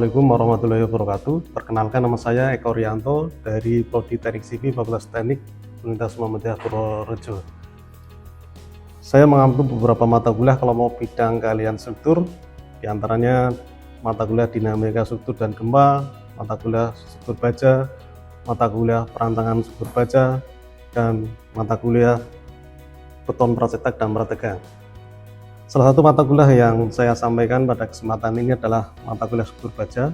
Assalamualaikum warahmatullahi wabarakatuh. Perkenalkan, nama saya Eko Rianto dari Prodi Teknik Sipil Fakultas Teknik Universitas Muhammadiyah Purworejo. Saya mengambil beberapa mata kuliah kalau mau bidang keahlian struktur, diantaranya mata kuliah dinamika struktur dan gempa, mata kuliah struktur baja, mata kuliah perancangan struktur baja, dan mata kuliah beton pracetak dan prategang. Salah satu mata kuliah yang saya sampaikan pada kesempatan ini adalah mata kuliah struktur baja.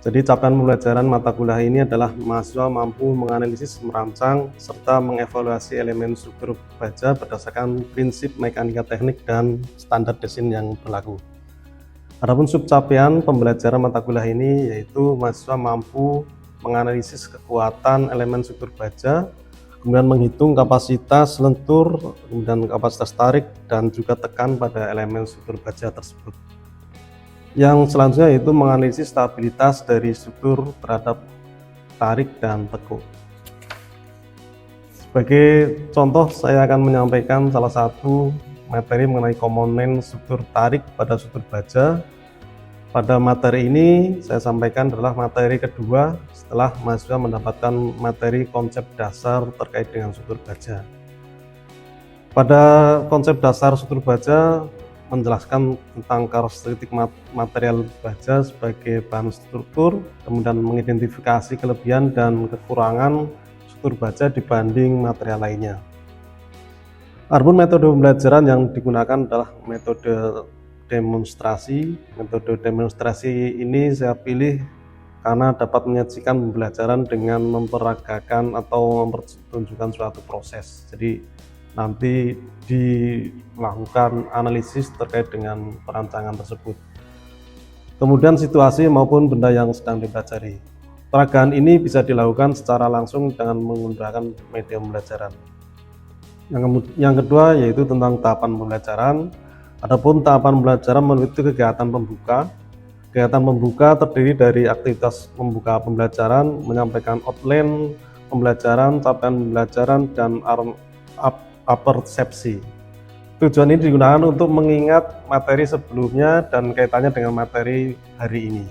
Jadi capaian pembelajaran mata kuliah ini adalah mahasiswa mampu menganalisis, merancang, serta mengevaluasi elemen struktur baja berdasarkan prinsip mekanika teknik dan standar desain yang berlaku. Adapun subcapaian pembelajaran mata kuliah ini yaitu mahasiswa mampu menganalisis kekuatan elemen struktur baja, kemudian menghitung kapasitas lentur, kemudian kapasitas tarik, dan juga tekan pada elemen struktur baja tersebut. Yang selanjutnya yaitu menganalisis stabilitas dari struktur terhadap tarik dan tekuk. Sebagai contoh, saya akan menyampaikan salah satu materi mengenai komponen struktur tarik pada struktur baja. Pada materi ini saya sampaikan adalah materi kedua setelah mahasiswa mendapatkan materi konsep dasar terkait dengan struktur baja. Pada konsep dasar struktur baja menjelaskan tentang karakteristik material baja sebagai bahan struktur, kemudian mengidentifikasi kelebihan dan kekurangan struktur baja dibanding material lainnya. Adapun metode pembelajaran yang digunakan adalah metode demonstrasi. Metode demonstrasi ini saya pilih karena dapat menyajikan pembelajaran dengan memperagakan atau mempertunjukkan suatu proses. Jadi nanti dilakukan analisis terkait dengan perancangan tersebut. Kemudian situasi maupun benda yang sedang dipelajari. Peragaan ini bisa dilakukan secara langsung dengan menggunakan media pembelajaran. Yang kedua yaitu tentang tahapan pembelajaran. Adapun tahapan pembelajaran meliputi kegiatan pembuka. Kegiatan pembuka terdiri dari aktivitas pembuka pembelajaran, menyampaikan outline pembelajaran, capaian pembelajaran, dan apersepsi. Tujuan ini digunakan untuk mengingat materi sebelumnya dan kaitannya dengan materi hari ini.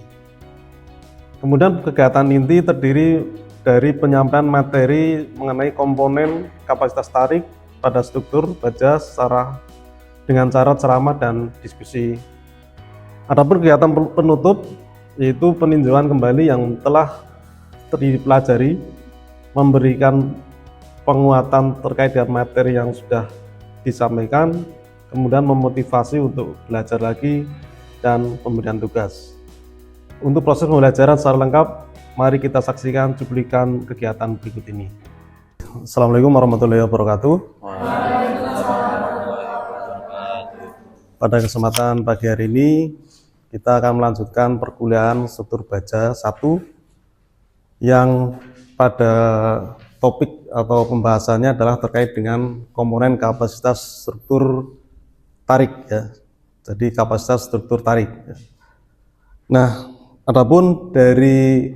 Kemudian kegiatan inti terdiri dari penyampaian materi mengenai komponen kapasitas tarik pada struktur baja dengan cara ceramah dan diskusi. Adapun kegiatan penutup yaitu peninjauan kembali yang telah dipelajari, memberikan penguatan terkait dengan materi yang sudah disampaikan, kemudian memotivasi untuk belajar lagi dan pemberian tugas. Untuk proses pembelajaran secara lengkap, mari kita saksikan cuplikan kegiatan berikut ini. Assalamualaikum warahmatullahi wabarakatuh. Pada kesempatan pagi hari ini kita akan melanjutkan perkuliahan struktur baja 1 yang pada topik atau pembahasannya adalah terkait dengan komponen kapasitas struktur tarik ya. Jadi kapasitas struktur tarik. Nah, adapun dari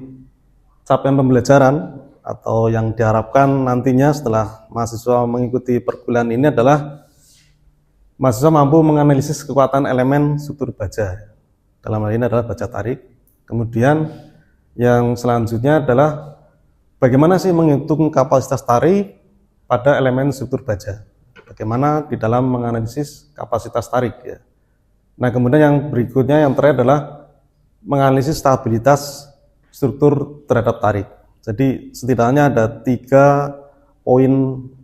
capaian pembelajaran atau yang diharapkan nantinya setelah mahasiswa mengikuti perkuliahan ini adalah mahasiswa mampu menganalisis kekuatan elemen struktur baja. Dalam hal ini adalah baja tarik. Kemudian yang selanjutnya adalah bagaimana sih menghitung kapasitas tarik pada elemen struktur baja. Bagaimana di dalam menganalisis kapasitas tarik ya. Nah, kemudian yang berikutnya yang terakhir adalah menganalisis stabilitas struktur terhadap tarik. Jadi setidaknya ada 3 poin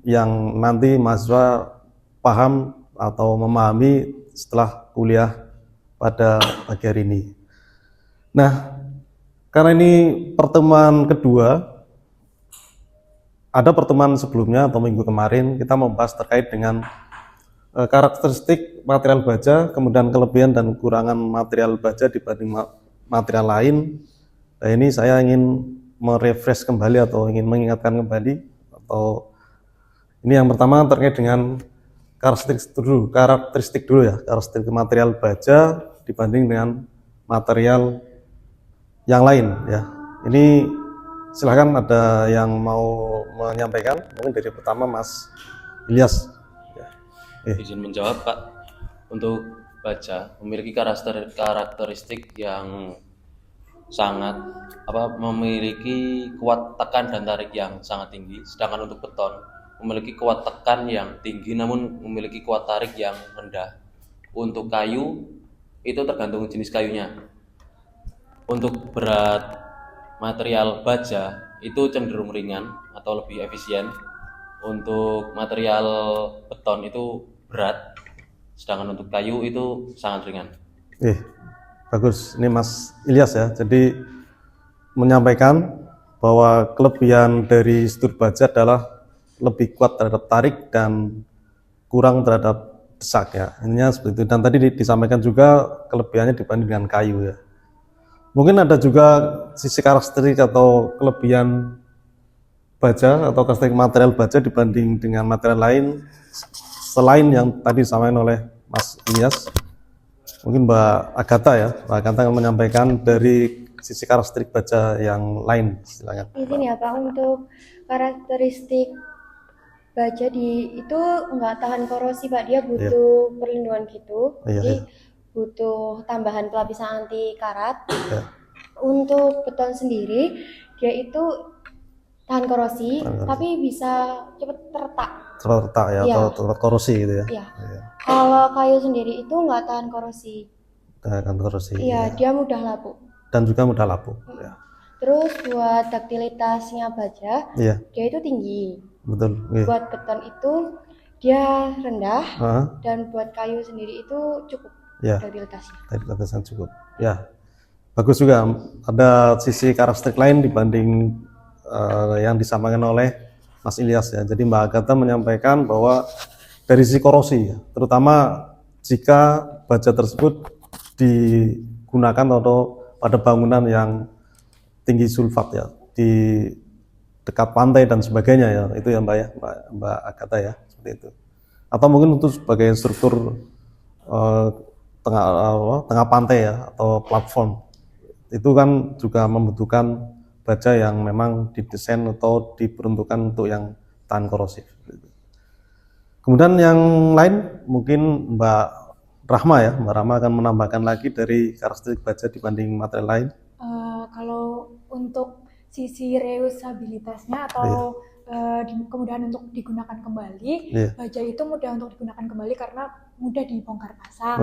yang nanti mahasiswa paham atau memahami setelah kuliah pada pagi hari ini. Nah, karena ini pertemuan kedua, ada pertemuan sebelumnya atau minggu kemarin kita membahas terkait dengan karakteristik material baja, kemudian kelebihan dan kekurangan material baja dibanding material lain. Nah, ini saya ingin merefresh kembali atau ingin mengingatkan kembali, atau ini yang pertama terkait dengan karakteristik dulu ya, karakteristik material baja dibanding dengan material yang lain ya. Ini silahkan ada yang mau menyampaikan, mungkin dari pertama Mas Ilyas ya. Izin menjawab Pak. Untuk baja memiliki karakteristik yang sangat memiliki kuat tekan dan tarik yang sangat tinggi, sedangkan untuk beton memiliki kuat tekan yang tinggi namun memiliki kuat tarik yang rendah. Untuk kayu itu tergantung jenis kayunya. Untuk berat material baja itu cenderung ringan atau lebih efisien. Untuk material beton itu berat, sedangkan untuk kayu itu sangat ringan. Bagus. Ini Mas Ilyas ya. Jadi menyampaikan bahwa kelebihan dari struktur baja adalah lebih kuat terhadap tarik dan kurang terhadap desak ya. Ininya seperti itu. Dan tadi disampaikan juga kelebihannya dibanding dengan kayu ya. Mungkin ada juga sisi karakteristik atau kelebihan baja atau karakteristik material baja dibanding dengan material lain selain yang tadi disampaikan oleh Mas Ilyas. Mungkin Mbak Agatha ya, Mbak Agatha akan menyampaikan dari sisi karakteristik baja yang lain. Silakan. Izin ya Pak, untuk karakteristik baja itu nggak tahan korosi Pak, dia butuh perlindungan gitu, jadi butuh tambahan pelapisan anti karat. Untuk beton sendiri dia itu tahan korosi, tapi bisa cepat retak ya, atau korosi gitu ya. Kalau kayu sendiri itu nggak tahan korosi. Tahan korosi. Dia mudah lapuk. Dan juga mudah lapuk. Terus buat daktilitasnya baja, dia itu tinggi. Betul. Buat beton itu dia rendah, dan buat kayu sendiri itu cukup daktilitasnya. Daktilitasnya cukup. Ya, bagus juga. Ada sisi karakteristik lain dibanding yang disampaikan oleh Mas Ilyas ya. Jadi Mbak Agatha menyampaikan bahwa dari sisi korosi, terutama jika baja tersebut digunakan atau pada bangunan yang tinggi sulfat ya, di dekat pantai dan sebagainya ya, itu ya Mbak Agatha ya, seperti itu. Atau mungkin untuk sebagai struktur tengah pantai ya, atau platform, itu kan juga membutuhkan baja yang memang didesain atau diperuntukkan untuk yang tahan korosif. Kemudian yang lain mungkin Mbak Rahma ya, Mbak Rahma akan menambahkan lagi dari karakteristik baja dibanding material lain. Kalau untuk sisi reusabilitasnya atau kemudahan untuk digunakan kembali, baja itu mudah untuk digunakan kembali karena mudah dibongkar pasang.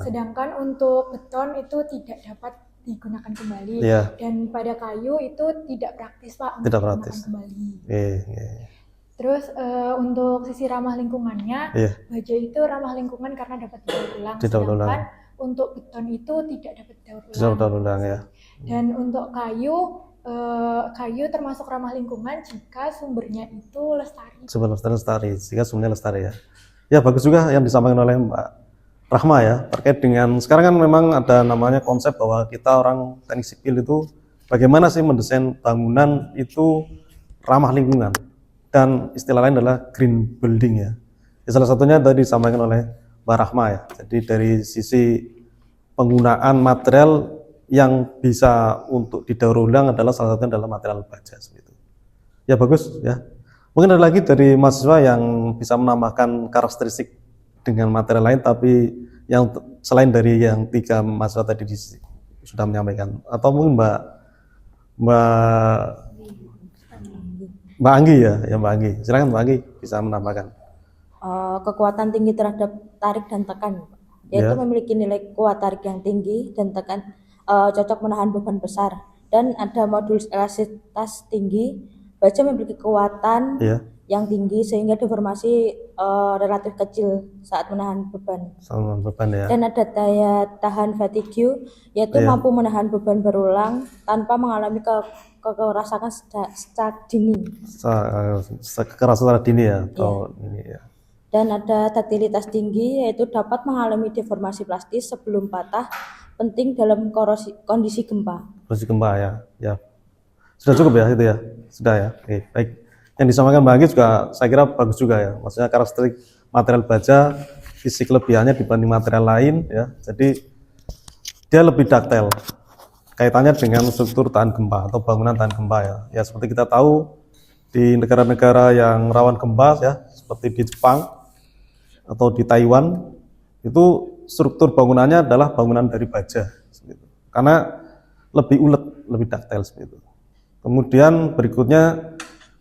Sedangkan untuk beton itu tidak dapat digunakan kembali, dan pada kayu itu tidak praktis Pak untuk digunakan kembali. Terus untuk sisi ramah lingkungannya, baja itu ramah lingkungan karena dapat didaur ulang, sedangkan untuk beton itu tidak dapat didaur ulang. Dan untuk kayu termasuk ramah lingkungan jika sumbernya itu lestari. Jika sumbernya lestari ya. Ya, bagus juga yang disampaikan oleh Mbak Rahma ya, terkait dengan sekarang kan memang ada namanya konsep bahwa kita orang teknik sipil itu bagaimana sih mendesain bangunan itu ramah lingkungan, dan istilah lain adalah green building ya. Salah satunya tadi disampaikan oleh Mbak Rahma ya. Jadi dari sisi penggunaan material yang bisa untuk didaur ulang adalah salah satunya adalah material baja seperti itu. Ya, bagus ya. Mungkin ada lagi dari mahasiswa yang bisa menambahkan karakteristik dengan material lain, tapi yang selain dari yang 3 mahasiswa tadi sudah menyampaikan, atau mungkin Mbak Anggi ya, Mbak Anggi. Silakan Mbak Anggi bisa menambahkan. Kekuatan tinggi terhadap tarik dan tekan, yaitu memiliki nilai kuat tarik yang tinggi dan tekan cocok menahan beban besar, dan ada modulus elastisitas tinggi. Baja memiliki kekuatan yang tinggi sehingga deformasi relatif kecil saat menahan beban. Dan ada daya tahan fatigue, yaitu mampu menahan beban berulang tanpa mengalami kekerasan secara dini. Kekerasan dini ya, atau ini ya. Dan ada daktilitas tinggi, yaitu dapat mengalami deformasi plastis sebelum patah, penting dalam kondisi gempa. Kondisi gempa ya. Sudah cukup ya itu ya, sudah ya. Oke, baik. Yang disampaikan Mbak Anggi juga saya kira bagus juga ya. Maksudnya karakteristik material baja, sisi kelebihannya dibanding material lain ya. Jadi dia lebih detail kaitannya dengan struktur tahan gempa atau bangunan tahan gempa ya. Ya, seperti kita tahu di negara-negara yang rawan gempa ya, seperti di Jepang atau di Taiwan, itu struktur bangunannya adalah bangunan dari baja. Karena lebih ulet, lebih taktil seperti itu. Kemudian berikutnya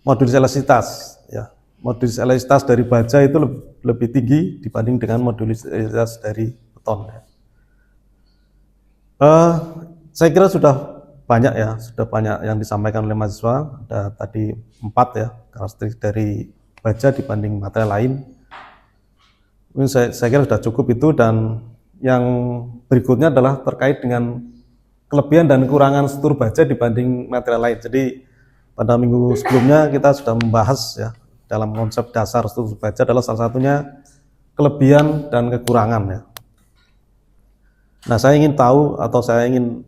modulis elastisitas ya. Modulis elastisitas dari baja itu lebih tinggi dibanding dengan modulis elastisitas dari beton ya. Saya kira sudah banyak ya, sudah banyak yang disampaikan oleh mahasiswa. Ada tadi 4 ya karakteristik dari baja dibanding material lain. Mungkin saya kira sudah cukup itu, dan yang berikutnya adalah terkait dengan kelebihan dan kekurangan struktur baja dibanding material lain. Jadi pada minggu sebelumnya kita sudah membahas ya dalam konsep dasar struktur baja adalah salah satunya kelebihan dan kekurangan ya. Nah, saya ingin tahu atau saya ingin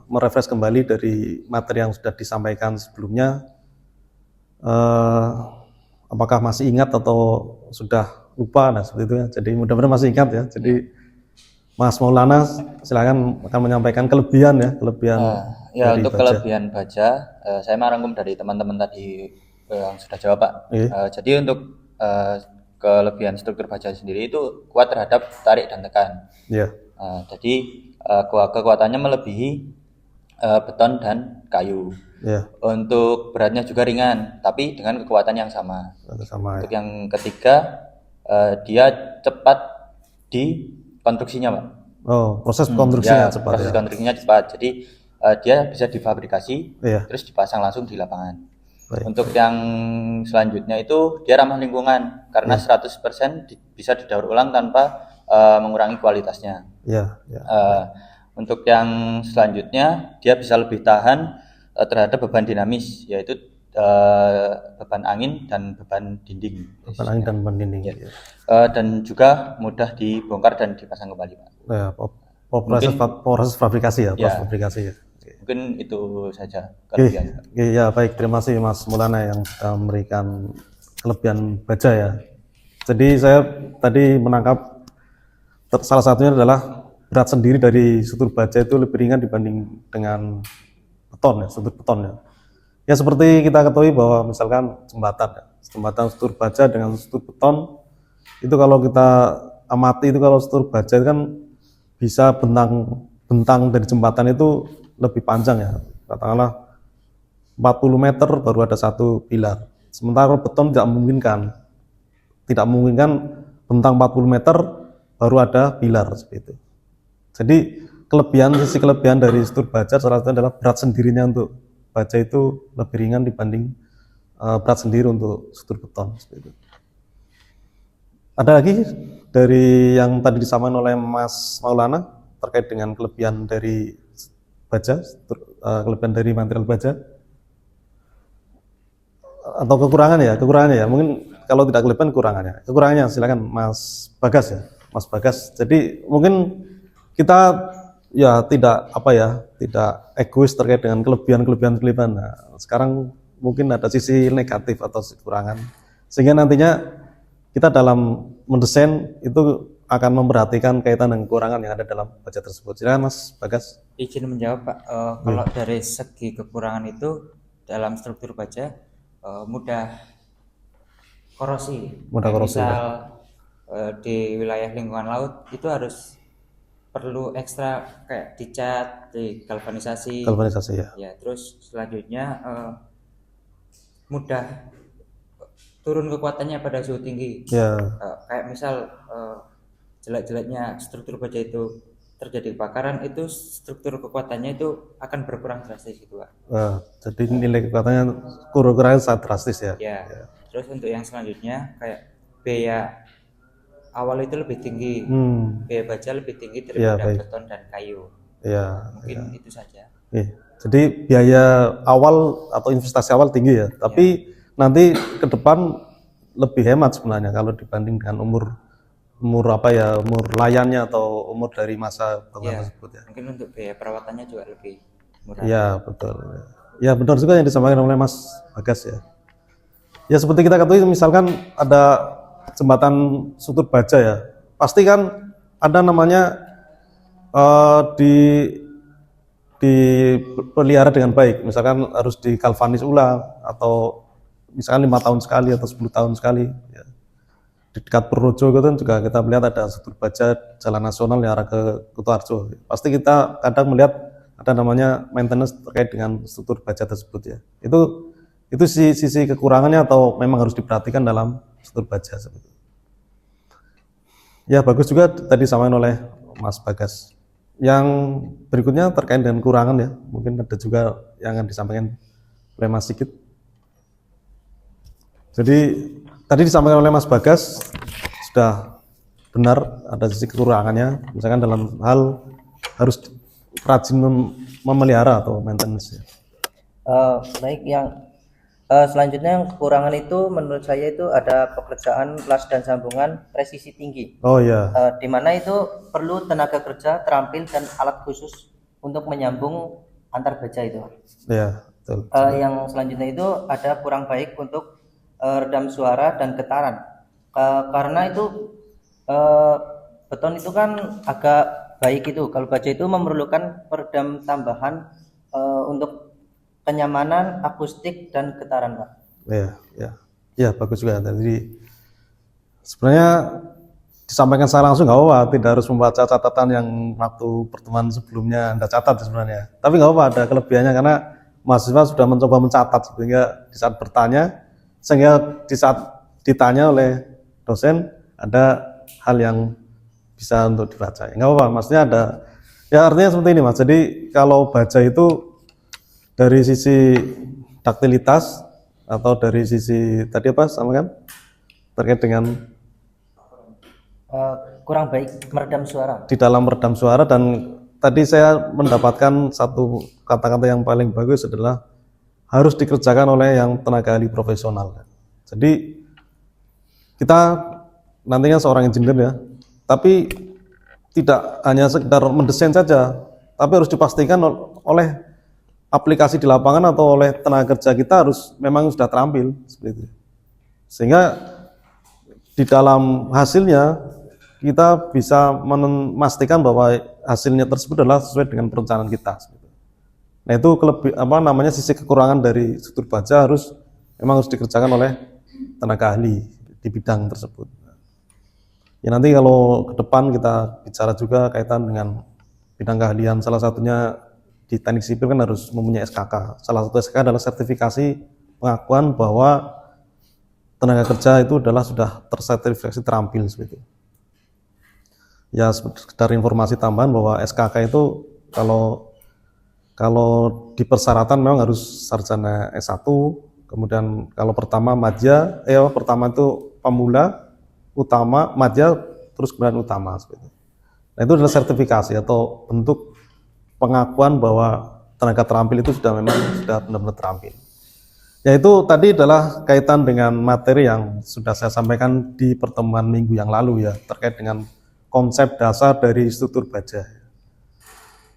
merefresh kembali dari materi yang sudah disampaikan sebelumnya. Apakah masih ingat atau sudah lupa? Nah, seperti itu ya. Jadi mudah-mudahan masih ingat ya. Jadi Mas Maulana silakan akan menyampaikan kelebihan ya, kelebihan ya untuk baja. Kelebihan baja, saya merangkum dari teman-teman tadi yang sudah jawab, Pak. Jadi untuk kelebihan struktur baja sendiri itu kuat terhadap tarik dan tekan. Jadi kekuatannya melebihi beton dan kayu. Untuk beratnya juga ringan, tapi dengan kekuatan yang sama. Untuk yang ketiga, dia cepat di konstruksinya, Pak. Proses konstruksinya cepat. Proses konstruksinya cepat. Jadi dia bisa difabrikasi, terus dipasang langsung di lapangan. Untuk yang selanjutnya itu dia ramah lingkungan karena 100% bisa didaur ulang tanpa mengurangi kualitasnya. Untuk yang selanjutnya dia bisa lebih tahan terhadap beban dinamis, yaitu beban angin dan beban dinding. Beban angin dan beban dinding. Dan juga mudah dibongkar dan dipasang kembali, Pak. Proses fabrikasi ya, proses fabrikasi ya. Mungkin itu saja kelebihannya. Ya, baik, terima kasih Mas Maulana yang sudah memberikan kelebihan baja ya. Jadi saya tadi menangkap salah satunya adalah berat sendiri dari struktur baja itu lebih ringan dibanding dengan beton ya, struktur beton ya. Ya seperti kita ketahui bahwa misalkan jembatan struktur baja dengan struktur beton itu kalau kita amati itu kalau struktur baja itu kan bisa bentang dari jembatan itu lebih panjang ya, katakanlah 40 meter baru ada satu pilar. Sementara beton tidak memungkinkan bentang 40 meter baru ada pilar seperti itu. Jadi sisi kelebihan dari struktur baja salah satunya adalah berat sendirinya untuk baja itu lebih ringan dibanding berat sendiri untuk struktur beton seperti itu. Ada lagi dari yang tadi disampaikan oleh Mas Maulana terkait dengan kelebihan dari baja, kelebihan dari material baja atau kekurangannya ya, mungkin kalau tidak kelebihan kekurangannya silakan Mas Bagas ya, Mas Bagas. Jadi mungkin kita ya tidak egois terkait dengan kelebihan. Nah, sekarang mungkin ada sisi negatif atau kekurangan, sehingga nantinya kita dalam mendesain itu akan memperhatikan kaitan dengan kekurangan yang ada dalam baja tersebut. Silakan Mas Bagas. Izin menjawab, Pak. Kalau dari segi kekurangan itu dalam struktur baja mudah korosi. Misal di wilayah lingkungan laut itu harus perlu ekstra kayak dicat, digalvanisasi. Ya. Terus selanjutnya mudah turun kekuatannya pada suhu tinggi. Kayak misal jelek-jeleknya struktur baja itu terjadi kebakaran, itu struktur kekuatannya itu akan berkurang drastis gitu, Pak. Jadi nilai kekuatannya kurang sangat drastis ya. Terus untuk yang selanjutnya kayak biaya awal itu lebih tinggi, biaya baja lebih tinggi daripada beton dan kayu. Mungkin itu saja. Jadi biaya awal atau investasi awal tinggi ya, tapi nanti ke depan lebih hemat sebenarnya kalau dibanding dengan umur layannya atau umur dari masa bangunan tersebut ya. Mungkin untuk biaya perawatannya juga lebih murah. Ya betul. Ya benar juga yang disampaikan oleh Mas Bagas ya. Ya seperti kita ketahui misalkan ada jembatan struktur baja ya, pasti kan ada namanya dipelihara dengan baik. Misalkan harus digalvanis ulang atau misalkan 5 tahun sekali atau 10 tahun sekali ya. Di dekat Purworejo itu kan juga kita melihat ada struktur baja jalan nasional yang arah ke Kutoarjo. Pasti kita kadang melihat ada namanya maintenance terkait dengan struktur baja tersebut ya. Itu sisi kekurangannya atau memang harus diperhatikan dalam struktur baja seperti itu. Ya bagus juga tadi disampaikan oleh Mas Bagas. Yang berikutnya terkait dengan kekurangan ya, mungkin ada juga yang akan disampaikan oleh Mas Sigit. Jadi tadi disampaikan oleh Mas Bagas sudah benar ada sisi kekurangannya, misalkan dalam hal harus rajin memelihara atau maintenance ya. Baik, yang selanjutnya yang kekurangan itu menurut saya itu ada pekerjaan las dan sambungan presisi tinggi. Oh ya. Di mana itu perlu tenaga kerja terampil dan alat khusus untuk menyambung antar baja itu. Ya, betul. Yang selanjutnya itu ada kurang baik untuk redam suara dan getaran. Karena itu beton itu kan agak baik itu. Kalau baja itu memerlukan peredam tambahan untuk kenyamanan akustik dan getaran, Pak. Ya, bagus juga. Jadi sebenarnya disampaikan secara langsung nggak apa-apa, tidak harus membaca catatan yang waktu pertemuan sebelumnya Anda catat sebenarnya. Tapi nggak apa-apa, ada kelebihannya karena mahasiswa sudah mencoba mencatat sehingga di saat bertanya, sehingga di saat ditanya oleh dosen ada hal yang bisa untuk dibaca. Nggak apa-apa, maksudnya ada. Ya artinya seperti ini Mas. Jadi kalau baca itu dari sisi taktilitas atau dari sisi tadi apa sama kan terkait dengan kurang baik meredam suara. Di dalam meredam suara, dan tadi saya mendapatkan satu kata-kata yang paling bagus adalah harus dikerjakan oleh yang tenaga ahli profesional. Jadi kita nantinya seorang engineer ya, tapi tidak hanya sekedar mendesain saja, tapi harus dipastikan oleh aplikasi di lapangan atau oleh tenaga kerja kita harus memang sudah terampil seperti itu. Sehingga di dalam hasilnya kita bisa memastikan bahwa hasilnya tersebut adalah sesuai dengan perencanaan kita. Nah itu sisi kekurangan dari struktur baja memang harus dikerjakan oleh tenaga ahli di bidang tersebut. Ya nanti kalau ke depan kita bicara juga kaitan dengan bidang keahlian, salah satunya di teknik sipil kan harus mempunyai SKK. Salah satu SKK adalah sertifikasi pengakuan bahwa tenaga kerja itu sudah tersertifikasi terampil seperti itu. Ya sekedar informasi tambahan bahwa SKK itu kalau di persyaratan memang harus sarjana S1, kemudian kalau pertama itu pemula, utama, madya, terus kemudian utama seperti itu. Nah itu adalah sertifikasi atau bentuk pengakuan bahwa tenaga terampil itu sudah benar-benar terampil. Yaitu tadi adalah kaitan dengan materi yang sudah saya sampaikan di pertemuan minggu yang lalu ya, terkait dengan konsep dasar dari struktur baja.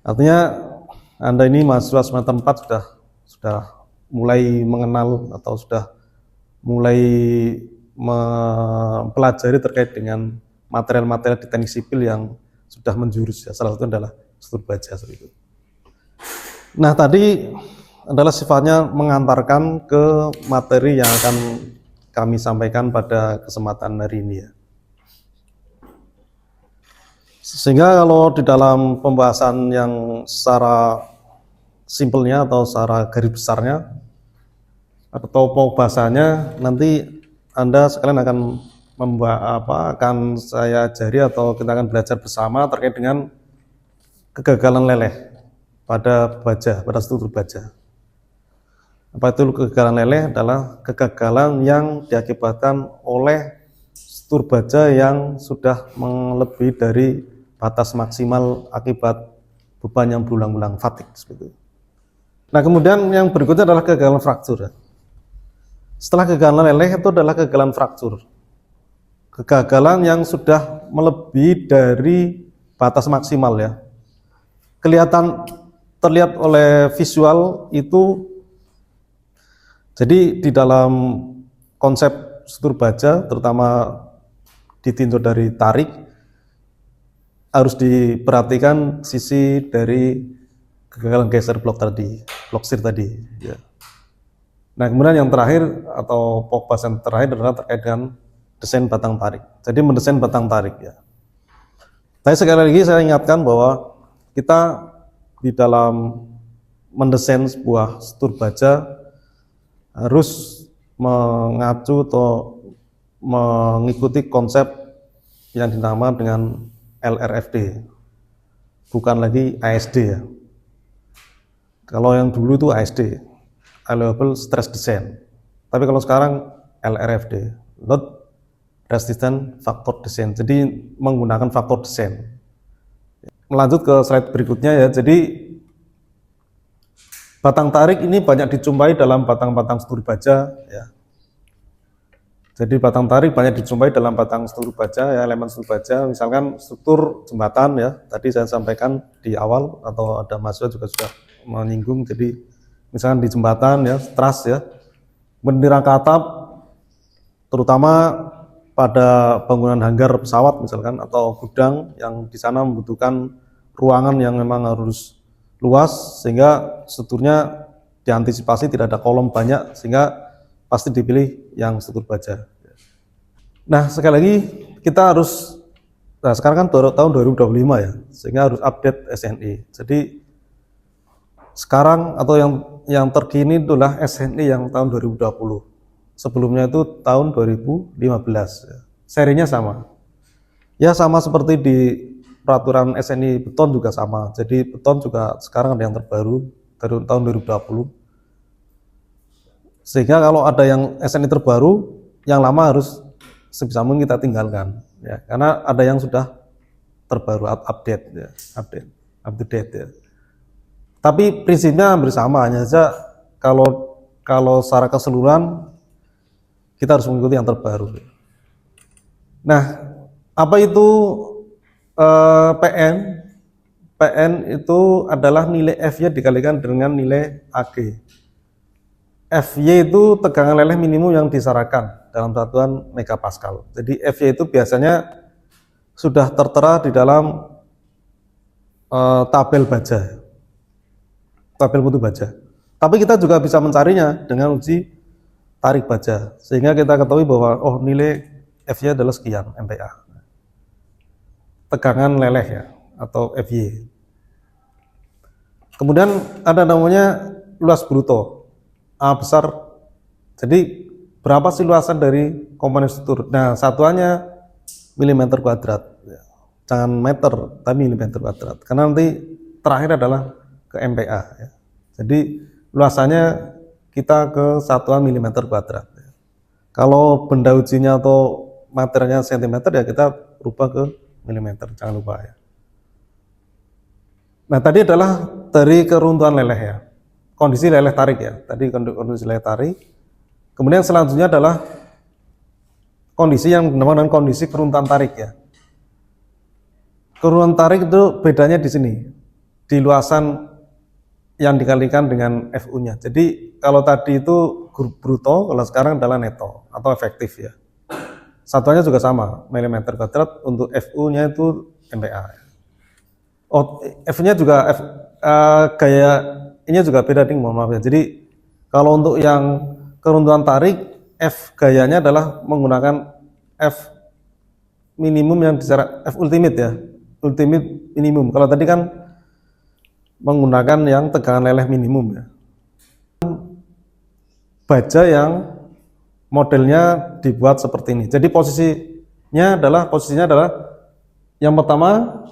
Artinya Anda ini mahasiswa semester 4 sudah mulai mengenal atau sudah mulai mempelajari terkait dengan material-material di teknik sipil yang sudah menjurus ya, salah satunya adalah struktur baja seperti itu. Nah tadi adalah sifatnya mengantarkan ke materi yang akan kami sampaikan pada kesempatan hari ini ya. Sehingga kalau di dalam pembahasan yang secara simpelnya atau secara garis besarnya atau bahasanya nanti Anda sekalian akan saya ajari atau kita akan belajar bersama terkait dengan kegagalan leleh pada struktur baja. Apa itu kegagalan leleh? Adalah kegagalan yang diakibatkan oleh struktur baja yang sudah melebihi dari batas maksimal akibat beban yang berulang-ulang, fatigue seperti itu. Nah kemudian yang berikutnya adalah kegagalan fraktur. Setelah kegagalan leleh itu adalah kegagalan fraktur. Kegagalan yang sudah melebihi dari batas maksimal ya. Terlihat oleh visual itu. Jadi di dalam konsep struktur baja terutama ditinjau dari tarik harus diperhatikan sisi dari kegagalan geser blok shear tadi ya. Nah kemudian yang terakhir atau pembahasan terakhir adalah terkait dengan desain batang tarik. Jadi mendesain batang tarik ya. Tapi sekali lagi saya ingatkan bahwa kita di dalam mendesain sebuah struktur baja harus mengacu atau mengikuti konsep yang dinamakan dengan LRFD, bukan lagi ASD ya. Kalau yang dulu itu ASD, Allowable Stress Design. Tapi kalau sekarang LRFD, Load Resistant Factor Design. Jadi menggunakan faktor desain. Melanjut ke slide berikutnya ya. Jadi batang tarik ini banyak dijumpai dalam batang-batang struktur baja ya. Jadi batang tarik banyak dijumpai dalam batang struktur baja ya, elemen struktur baja, misalkan struktur jembatan ya. Tadi saya sampaikan di awal atau ada mahasiswa juga sudah menyinggung. Jadi misalkan di jembatan ya, truss ya. Bendera atap terutama pada bangunan hanggar pesawat misalkan atau gudang yang di sana membutuhkan ruangan yang memang harus luas sehingga strukturnya diantisipasi tidak ada kolom banyak sehingga pasti dipilih yang struktur baja. Nah sekali lagi kita harus, nah sekarang kan tahun 2025 ya, sehingga harus update SNI. Jadi sekarang atau yang terkini itulah SNI yang tahun 2020. Sebelumnya itu tahun 2015. Serinya sama. Ya sama seperti di peraturan SNI beton juga sama. Jadi beton juga sekarang ada yang terbaru dari tahun 2020. Sehingga kalau ada yang SNI terbaru, yang lama harus sebisa mungkin kita tinggalkan ya, karena ada yang sudah terbaru, update ya, up to date ya. Tapi prinsipnya hampir sama, hanya saja kalau secara keseluruhan kita harus mengikuti yang terbaru. Nah, apa itu PN? PN itu adalah nilai F-nya dikalikan dengan nilai AG. Fy itu tegangan leleh minimum yang disarankan dalam satuan megapascal. Jadi Fy itu biasanya sudah tertera di dalam tabel baja, tabel mutu baja. Tapi kita juga bisa mencarinya dengan uji tarik baja, sehingga kita ketahui bahwa oh nilai Fy adalah sekian MPa. Tegangan leleh ya, atau Fy. Kemudian ada namanya luas bruto. A besar, jadi berapa sih luasan dari komponen struktur? Nah satuannya milimeter kuadrat, jangan meter tapi milimeter kuadrat, karena nanti terakhir adalah ke MPa ya. Jadi luasannya kita ke satuan milimeter kuadrat ya. Kalau benda ujinya atau materialnya sentimeter ya kita rubah ke milimeter, jangan lupa ya. Nah tadi adalah dari keruntuhan leleh ya, kondisi leleh tarik ya, tadi kondisi leleh tarik. Kemudian selanjutnya adalah kondisi yang dinamakan dengan kondisi keruntuhan tarik ya. Keruntuhan tarik itu bedanya di sini, di luasan yang dikalikan dengan FU-nya. Jadi kalau tadi itu bruto, kalau sekarang adalah neto atau efektif ya. Satuannya juga sama, milimeter kuadrat, untuk FU-nya itu MPa. Oh, F-nya juga gaya ini juga beda nih, mohon maaf ya. Jadi kalau untuk yang keruntuhan tarik, F gayanya adalah menggunakan F minimum yang secara F ultimate ya, ultimate minimum. Kalau tadi kan menggunakan yang tegangan leleh minimum ya. Baja yang modelnya dibuat seperti ini. Jadi posisinya adalah yang pertama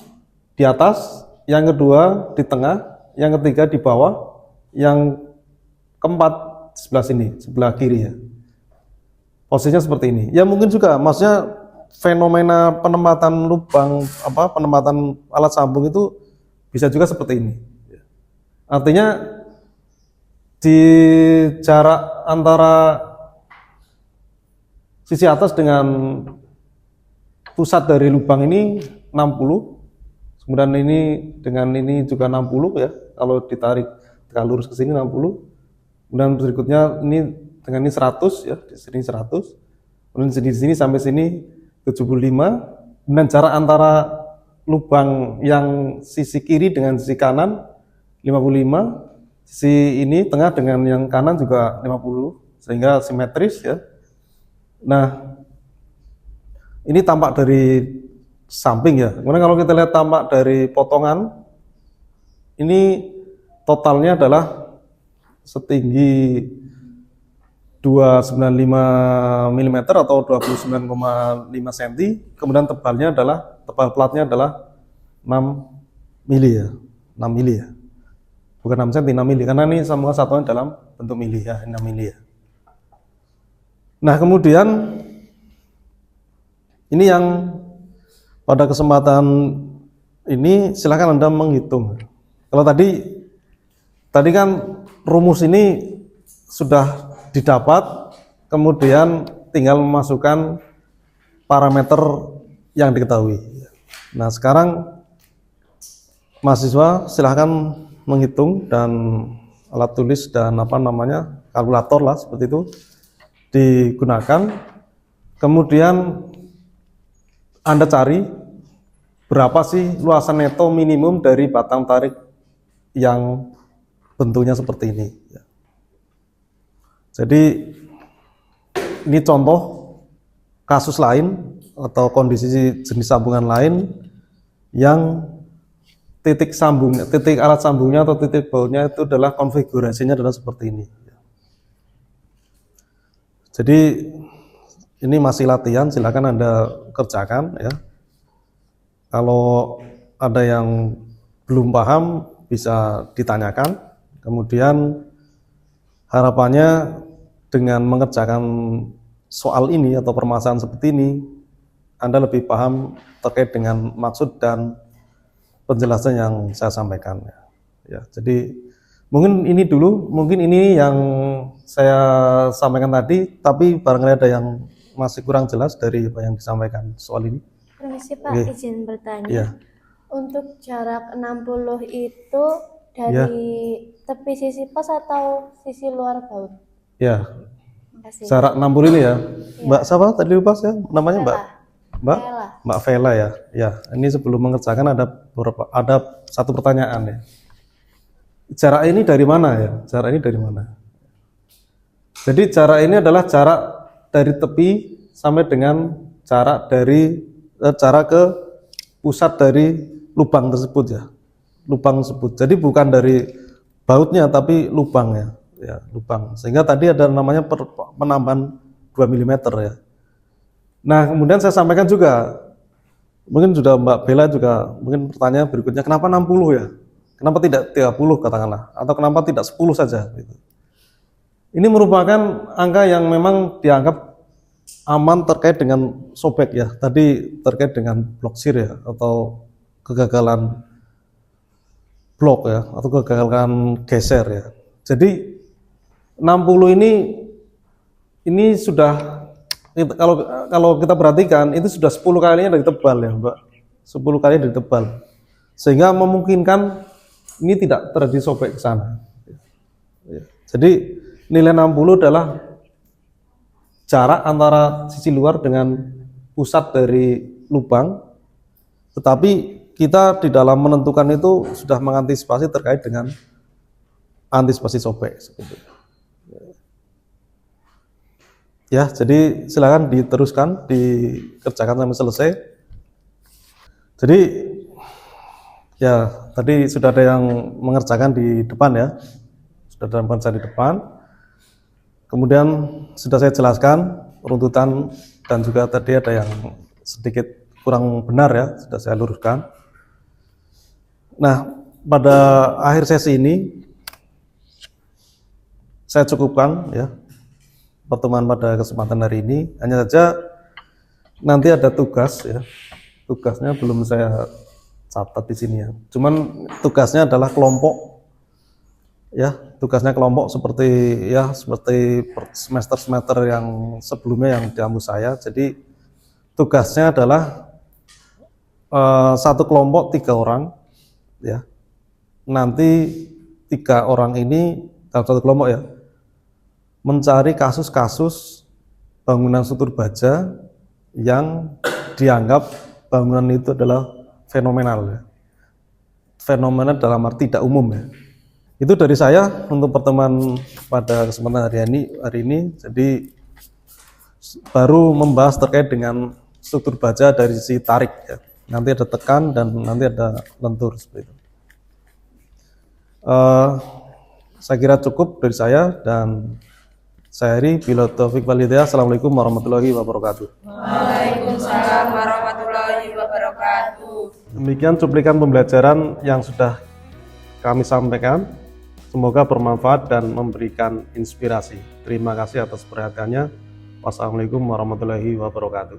di atas, yang kedua di tengah, yang ketiga di bawah, yang keempat sebelah sini, sebelah kiri ya. Posisinya seperti ini. Ya mungkin juga maksudnya fenomena penempatan lubang penempatan alat sambung itu bisa juga seperti ini. Artinya di jarak antara sisi atas dengan pusat dari lubang ini 60. Kemudian ini dengan ini juga 60 ya, kalau ditarik lurus ke sini 60. Kemudian berikutnya ini dengan ini 100 ya, di sini 100. Kemudian di sini sampai sini 75. Kemudian jarak antara lubang yang sisi kiri dengan sisi kanan 55. Sisi ini tengah dengan yang kanan juga 50, sehingga simetris ya. Nah, ini tampak dari samping ya. Kemudian kalau kita lihat tampak dari potongan ini totalnya adalah setinggi 295 mm atau 29,5 cm, kemudian tebalnya adalah, tebal platnya adalah 6 mili ya, 6 mili ya, bukan 6 cm, 6 mili, karena ini semua satuan dalam bentuk mili ya, 6 mili ya. Nah kemudian ini yang pada kesempatan ini silakan Anda menghitung. Kalau tadi kan rumus ini sudah didapat, kemudian tinggal memasukkan parameter yang diketahui. Nah sekarang mahasiswa silahkan menghitung dan alat tulis dan kalkulator lah seperti itu digunakan. Kemudian Anda cari berapa sih luasan neto minimum dari batang tarik yang bentuknya seperti ini. Jadi ini contoh kasus lain atau kondisi jenis sambungan lain yang titik alat sambungnya atau titik bautnya itu adalah konfigurasinya adalah seperti ini. Jadi ini masih latihan, silakan Anda kerjakan ya. Kalau ada yang belum paham bisa ditanyakan. Kemudian harapannya dengan mengerjakan soal ini atau permasalahan seperti ini, Anda lebih paham terkait dengan maksud dan penjelasan yang saya sampaikan. Ya, jadi mungkin ini yang saya sampaikan tadi, tapi barangkali ada yang masih kurang jelas dari apa yang disampaikan soal ini. Permisi Pak, Oke. izin bertanya. Ya. Untuk jarak 60 itu dari tepi sisi pos atau sisi luar baut? Ya, Makasih. jarak 60 ini ya. Mbak siapa tadi lupa ya namanya? Mbak Vela ya. Ya, ini sebelum mengerjakan ada satu pertanyaan ya. Jarak ini dari mana ya? Jarak ini dari mana? Jadi jarak ini adalah jarak dari tepi sampai dengan jarak ke pusat dari lubang tersebut ya. Lubang tersebut. Jadi bukan dari bautnya tapi lubang ya. Ya, lubang. Sehingga tadi ada namanya penambahan 2 mm ya. Nah, kemudian saya sampaikan juga, mungkin sudah Mbak Bella juga, mungkin pertanyaan berikutnya, kenapa 60 ya? Kenapa tidak 30 katakanlah? Atau kenapa tidak 10 saja? Gitu. Ini merupakan angka yang memang dianggap aman terkait dengan sobek ya. Tadi terkait dengan blok shear ya, atau kegagalan blok ya, atau kegagalan geser ya. Jadi 60 ini sudah, kalau kita perhatikan itu sudah 10 kalinya dari tebal ya Mbak, 10 kali dari tebal, sehingga memungkinkan ini tidak terjadi sobek ke sana. Jadi nilai 60 adalah jarak antara sisi luar dengan pusat dari lubang, tetapi kita di dalam menentukan itu sudah mengantisipasi terkait dengan antisipasi sobek seperti itu. Ya, jadi silakan diteruskan, dikerjakan sampai selesai. Jadi ya, tadi sudah ada yang mengerjakan di depan ya. Sudah ada yang mengerjakan di depan. Kemudian sudah saya jelaskan runtutan dan juga tadi ada yang sedikit kurang benar ya, sudah saya luruskan. Nah, pada akhir sesi ini saya cukupkan ya pertemuan pada kesempatan hari ini. Hanya saja nanti ada tugas ya. Tugasnya belum saya catat di sini ya. Cuman tugasnya adalah kelompok ya, tugasnya kelompok seperti semester-semester yang sebelumnya yang diambil saya. Jadi tugasnya adalah satu kelompok 3 orang ya. Nanti 3 orang ini dalam satu kelompok ya, mencari kasus-kasus bangunan struktur baja yang dianggap bangunan itu adalah fenomenal ya. Fenomenal dalam arti tidak umum ya. Itu dari saya untuk pertemuan pada kesempatan hari ini. Jadi baru membahas terkait dengan struktur baja dari sisi tarik ya. Nanti ada tekan dan nanti ada lentur seperti itu. Saya kira cukup dari saya, dan saya akhiri. Bila taufik wal hidayah. Assalamualaikum warahmatullahi wabarakatuh. Waalaikumsalam warahmatullahi wabarakatuh. Demikian cuplikan pembelajaran yang sudah kami sampaikan. Semoga bermanfaat dan memberikan inspirasi. Terima kasih atas perhatiannya. Wassalamualaikum warahmatullahi wabarakatuh.